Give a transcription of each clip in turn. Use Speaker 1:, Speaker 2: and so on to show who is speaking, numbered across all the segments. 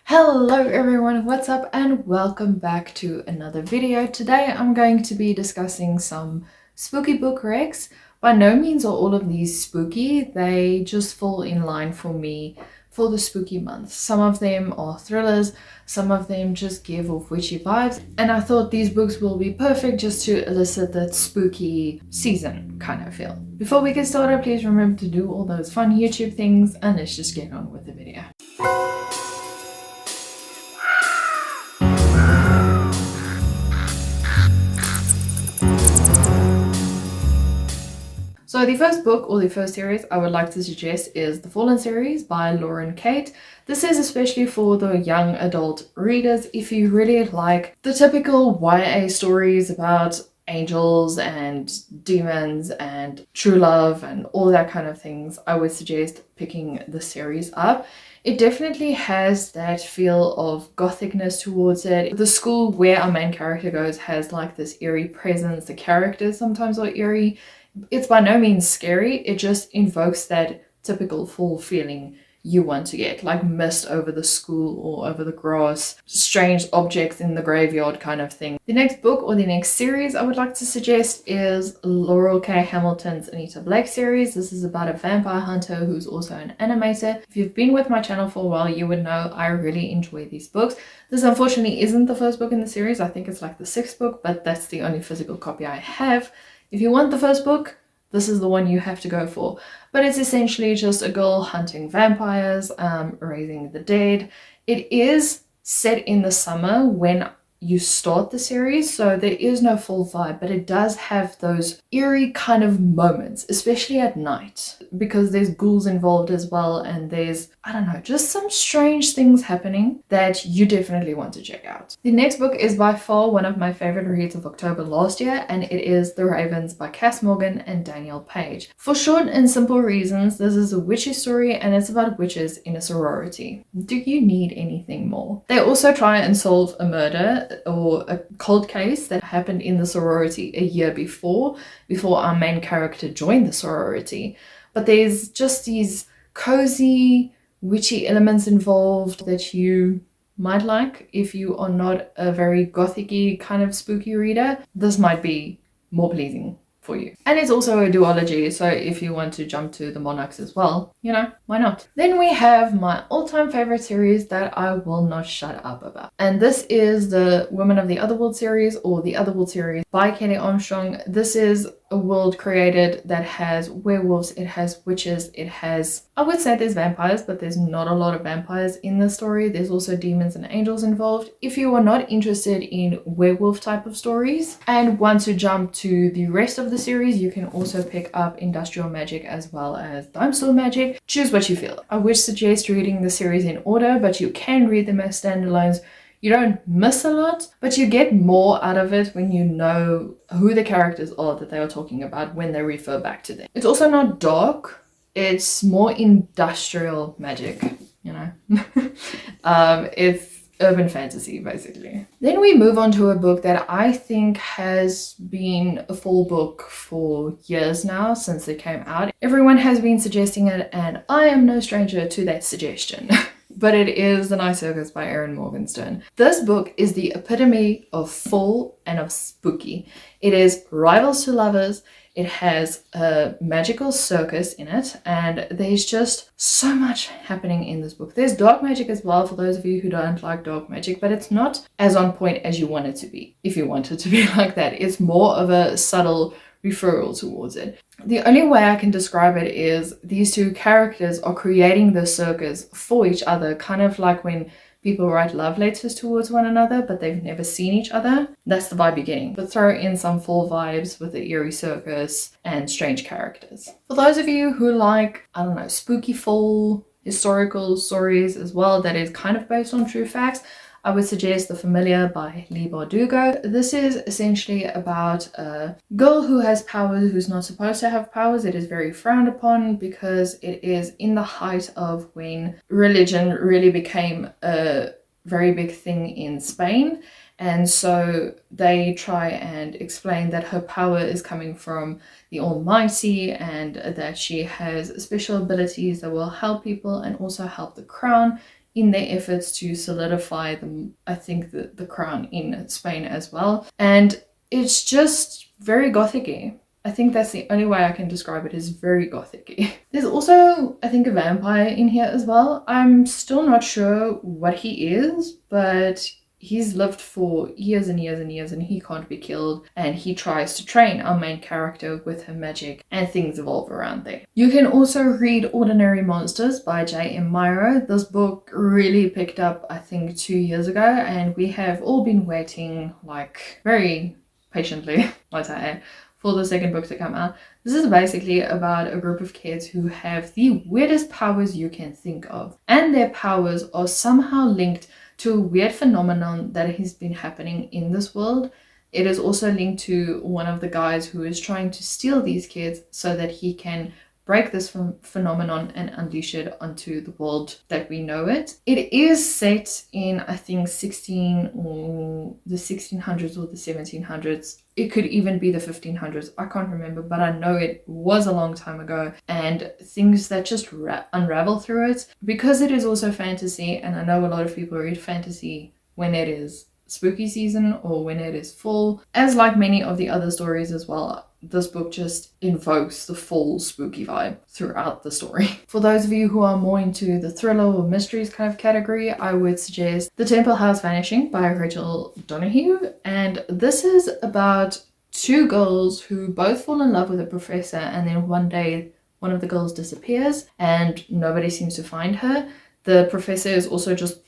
Speaker 1: Hello everyone, what's up and welcome back to another video. Today I'm going to be discussing some spooky book recs. By no means are all of these spooky, they just fall in line for me for the spooky month. Some of them are thrillers, some of them just give off witchy vibes, and I thought these books will be perfect just to elicit that spooky season kind of feel. Before we get started, please remember to do all those fun YouTube things and let's just get on with the video. So the first book or the first series I would like to suggest is The Fallen series by Lauren Kate. This is especially for the young adult readers. If you really like the typical YA stories about angels and demons and true love and all that kind of things, I would suggest picking the series up. It definitely has that feel of gothicness towards it. The school where our main character goes has like this eerie presence. The characters sometimes are eerie. It's by no means scary, it just invokes that typical fall feeling you want to get, like mist over the school or over the grass, strange objects in the graveyard kind of thing. The next book or the next series I would like to suggest is Laurel K. Hamilton's Anita Blake series. This is about a vampire hunter who's also an animator. If you've been with my channel for a while, you would know I really enjoy these books. This unfortunately isn't the first book in the series, I think it's like the 6th book, but that's the only physical copy I have. If you want the first book, this is the one you have to go for. But it's essentially just a girl hunting vampires, raising the dead. It is set in the summer when you start the series, so there is no full vibe, but it does have those eerie kind of moments, especially at night, because there's ghouls involved as well, and there's, I don't know, just some strange things happening that you definitely want to check out. The next book is by far one of my favorite reads of October last year, and it is The Ravens by Cass Morgan and Danielle Page. For short and simple reasons, this is a witchy story and it's about witches in a sorority. Do you need anything more? They also try and solve a murder or a cold case that happened in the sorority a year before our main character joined the sorority. But there's just these cozy, witchy elements involved that you might like. If you are not a very gothic-y kind of spooky reader, this might be more pleasing for you. And it's also a duology, so if you want to jump to the Monarchs as well, you know, why not? Then we have my all-time favorite series that I will not shut up about. And this is the Women of the Otherworld series, or the Otherworld series by Kelly Armstrong. This is a world created that has werewolves, it has witches, it has, I would say there's vampires, but there's not a lot of vampires in the story. There's also demons and angels involved. If you are not interested in werewolf type of stories and want to jump to the rest of the series, you can also pick up industrial magic as well as dime store magic. Choose what you feel. I would suggest reading the series in order, but you can read them as standalones. You don't miss a lot, but you get more out of it when you know who the characters are that they are talking about when they refer back to them. It's also not dark, it's more industrial magic, you know. It's urban fantasy basically. Then we move on to a book that I think has been a fall book for years now, since it came out. Everyone has been suggesting it and I am no stranger to that suggestion. But it is The Night Circus by Erin Morgenstern. This book is the epitome of fall and of spooky. It is rivals to lovers. It has a magical circus in it, and there's just so much happening in this book. There's dark magic as well for those of you who don't like dark magic, but it's not as on point as you want it to be. If you want it to be like that, it's more of a subtle referral towards it. The only way I can describe it is these two characters are creating the circus for each other, kind of like when people write love letters towards one another but they've never seen each other. That's the vibe you're getting. But throw in some fall vibes with the eerie circus and strange characters. For those of you who like, I don't know, spooky fall historical stories as well that is kind of based on true facts, I would suggest The Familiar by Leigh Bardugo. This is essentially about a girl who has powers who's not supposed to have powers. It is very frowned upon because it is in the height of when religion really became a very big thing in Spain. And so they try and explain that her power is coming from the Almighty and that she has special abilities that will help people and also help the crown in their efforts to solidify I think the crown in Spain as well. And it's just very gothic-y. I think that's the only way I can describe it, is very gothic-y. There's also, I think, a vampire in here as well. I'm still not sure what he is, but he's lived for years and years and years and he can't be killed, and he tries to train our main character with her magic, and things evolve around there. You can also read Ordinary Monsters by J.M. Myro. This book really picked up, I think, 2 years ago, and we have all been waiting like very patiently, let's say, for the second book to come out. This is basically about a group of kids who have the weirdest powers you can think of, and their powers are somehow linked to a weird phenomenon that has been happening in this world. It is also linked to one of the guys who is trying to steal these kids so that he can break this phenomenon and unleash it onto the world that we know it. It is set in, I think, the 1600s or the 1700s. It could even be the 1500s. I can't remember, but I know it was a long time ago, and things that just unravel through it. Because it is also fantasy, and I know a lot of people read fantasy when it is spooky season or when it is fall, as like many of the other stories as well. This book just invokes the full spooky vibe throughout the story. For those of you who are more into the thriller or mysteries kind of category, I would suggest The Temple House Vanishing by Rachel Donahue. And this is about two girls who both fall in love with a professor, and then one day one of the girls disappears and nobody seems to find her. The professor is also just,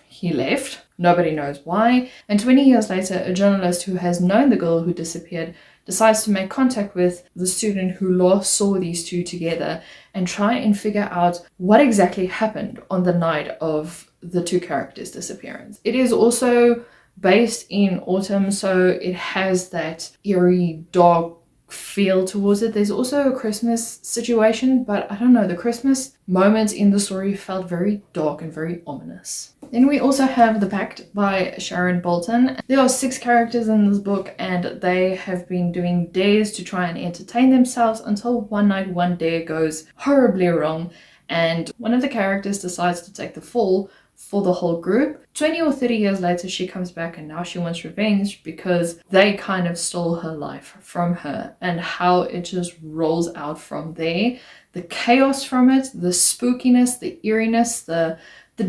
Speaker 1: he left. Nobody knows why. And 20 years later, a journalist who has known the girl who disappeared decides to make contact with the student who last saw these two together and try and figure out what exactly happened on the night of the two characters' disappearance. It is also based in autumn, so it has that eerie, dark feel towards it. There's also a Christmas situation, but I don't know, the Christmas moments in the story felt very dark and very ominous. Then we also have The Pact by Sharon Bolton. There are 6 characters in this book, and they have been doing dares to try and entertain themselves until one night one dare goes horribly wrong, and one of the characters decides to take the fall for the whole group. 20 or 30 years later, she comes back and now she wants revenge because they kind of stole her life from her, and how it just rolls out from there. The chaos from it, the spookiness, the eeriness, the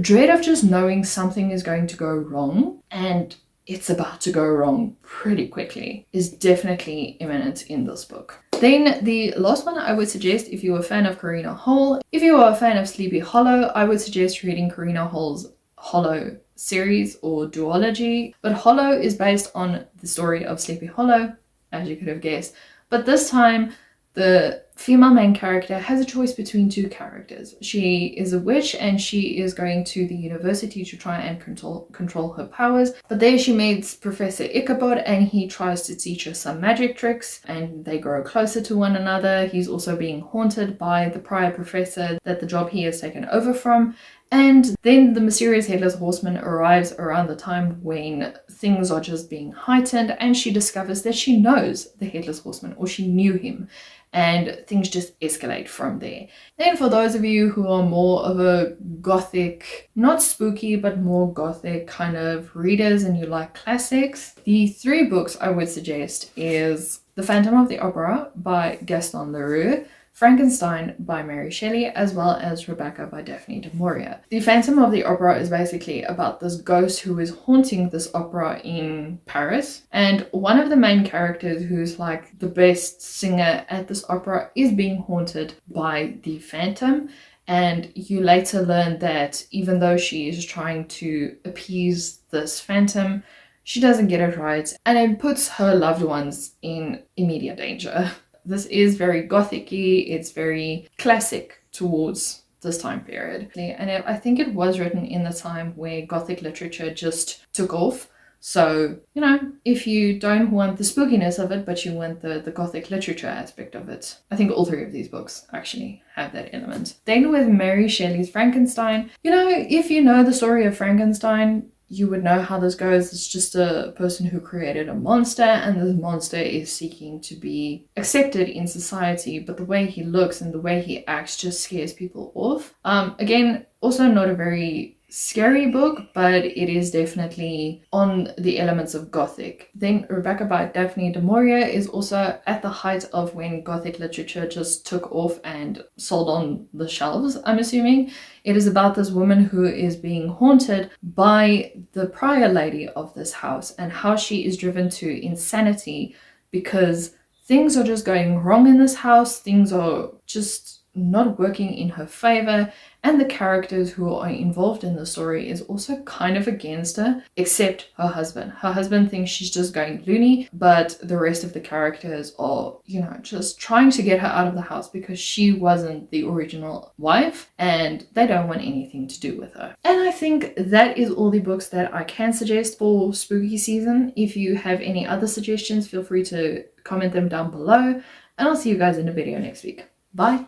Speaker 1: dread of just knowing something is going to go wrong, and it's about to go wrong pretty quickly, is definitely imminent in this book. Then the last one I would suggest, if you're a fan of Karina Hall, if you are a fan of Sleepy Hollow, I would suggest reading Karina Hall's Hollow series or duology. But Hollow is based on the story of Sleepy Hollow, as you could have guessed. But this time, the female main character has a choice between 2 characters. She is a witch and she is going to the university to try and control her powers. But there she meets Professor Ichabod, and he tries to teach her some magic tricks, and they grow closer to one another. He's also being haunted by the prior professor that the job he has taken over from. And then the mysterious Headless Horseman arrives around the time when things are just being heightened, and she discovers that she knows the Headless Horseman, or she knew him, and things just escalate from there. Then for those of you who are more of a gothic, not spooky, but more gothic kind of readers and you like classics, the 3 books I would suggest is The Phantom of the Opera by Gaston Leroux, Frankenstein by Mary Shelley, as well as Rebecca by Daphne du Maurier. The Phantom of the Opera is basically about this ghost who is haunting this opera in Paris, and one of the main characters, who's like the best singer at this opera, is being haunted by the Phantom. And you later learn that even though she is trying to appease this Phantom, she doesn't get it right, and it puts her loved ones in immediate danger. This is very gothic-y, it's very classic towards this time period. And I think it was written in the time where gothic literature just took off. So, you know, if you don't want the spookiness of it, but you want the gothic literature aspect of it, I think all 3 of these books actually have that element. Then with Mary Shelley's Frankenstein, you know, if you know the story of Frankenstein, you would know how this goes. It's just a person who created a monster, and this monster is seeking to be accepted in society, but the way he looks and the way he acts just scares people off. Again, also not a very scary book, but it is definitely on the elements of gothic. Then Rebecca by Daphne du Maurier is also at the height of when gothic literature just took off and sold on the shelves, I'm assuming. It is about this woman who is being haunted by the prior lady of this house and how she is driven to insanity because things are just going wrong in this house. Things are just not working in her favor, and the characters who are involved in the story is also kind of against her, except her husband. Her husband thinks she's just going loony, but the rest of the characters are, you know, just trying to get her out of the house because she wasn't the original wife and they don't want anything to do with her. And I think that is all the books that I can suggest for spooky season. If you have any other suggestions, feel free to comment them down below, and I'll see you guys in a video next week. Bye!